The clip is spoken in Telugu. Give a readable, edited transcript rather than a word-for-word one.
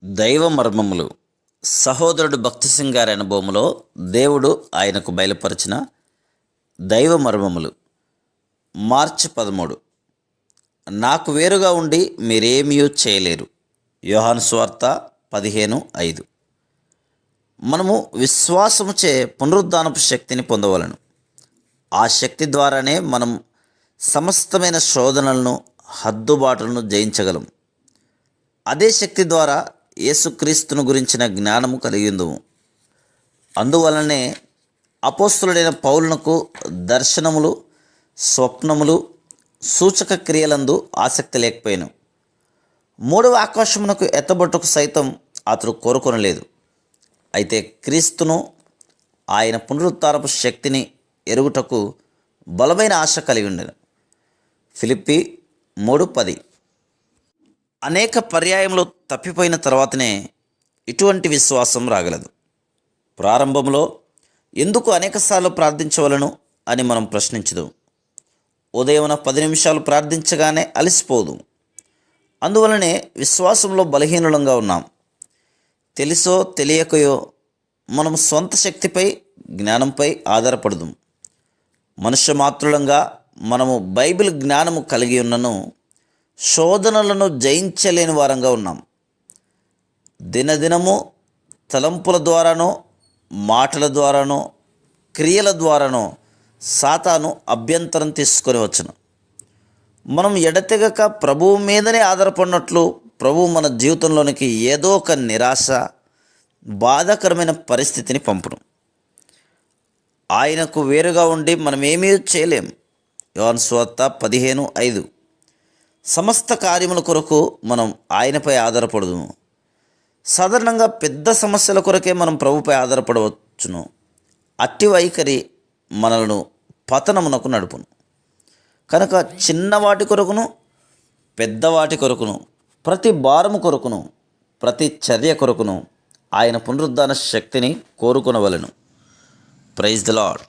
దైవ మర్మములు. సహోదరుడు భక్తి సింగ్ గారి అనుభవంలో దేవుడు ఆయనకు బయలుపరిచిన దైవ మర్మములు. మార్చి 13. నాకు వేరుగా ఉండి మీరేమీ చేయలేరు. యోహాను సువార్త 15:5. మనము విశ్వాసముచే పునరుద్ధానపు శక్తిని పొందవలను. ఆ శక్తి ద్వారానే మనం సమస్తమైన శోధనలను, హద్దుబాటులను జయించగలం. అదే శక్తి ద్వారా యేసుక్రీస్తును గురించిన జ్ఞానము కలిగి ఉందుము. అందువలనే అపోస్తలుడైన పౌలునకు దర్శనములు, స్వప్నములు, సూచక క్రియలందు ఆసక్తి లేకపోయాను. మూడవ ఆకాశమునకు ఎత్తబొట్టుకు సైతం అతడు కోరుకొనలేదు. అయితే క్రీస్తును, ఆయన పునరుద్ధారపు శక్తిని ఎరుగుటకు బలమైన ఆశ కలిగి ఉండెను. ఫిలిప్పీ 3:10. అనేక పర్యాయములు తప్పిపోయిన తర్వాతనే ఇటువంటి విశ్వాసం రాగలదు. ప్రారంభంలో ఎందుకు అనేకసార్లు ప్రార్థించవలను అని మనం ప్రశ్నించదు. ఉదయమున 10 నిమిషాలు ప్రార్థించగానే అలసిపోదు. అందువలనే విశ్వాసంలో బలహీనులంగా ఉన్నాం. తెలుసో తెలియకయో మనం సొంత శక్తిపై, జ్ఞానంపై ఆధారపడదు. మనుష్య మాత్రులంగా మనము బైబిల్ జ్ఞానము కలిగి ఉన్నను శోధనలను జయించలేని వారంగా ఉన్నాం. దినదినము తలంపుల ద్వారానో, మాటల ద్వారానో, క్రియల ద్వారానో సాతాను అభ్యంతరం తీసుకొని వచ్చును. మనం ఎడతెగక ప్రభువు మీదనే ఆధారపడినట్లు ప్రభువు మన జీవితంలోనికి ఏదో ఒక నిరాశ, బాధాకరమైన పరిస్థితిని పంపును. ఆయనకు వేరుగా ఉండి మనం ఏమీ చేయలేం. యోహాను సువార్త 15:5. సమస్త కార్యముల కొరకు మనం ఆయనపై ఆధారపడదుము. సాధారణంగా పెద్ద సమస్యల కొరకే మనం ప్రభుపై ఆధారపడవచ్చును. అట్టి వైఖరి మనలను పతనమునకు నడుపును. కనుక చిన్నవాటి కొరకును, పెద్దవాటి కొరకును, ప్రతి భారము కొరకును, ప్రతి చర్య కొరకును ఆయన పునరుద్ధాన శక్తిని కోరుకొనవలెను. Praise the lord.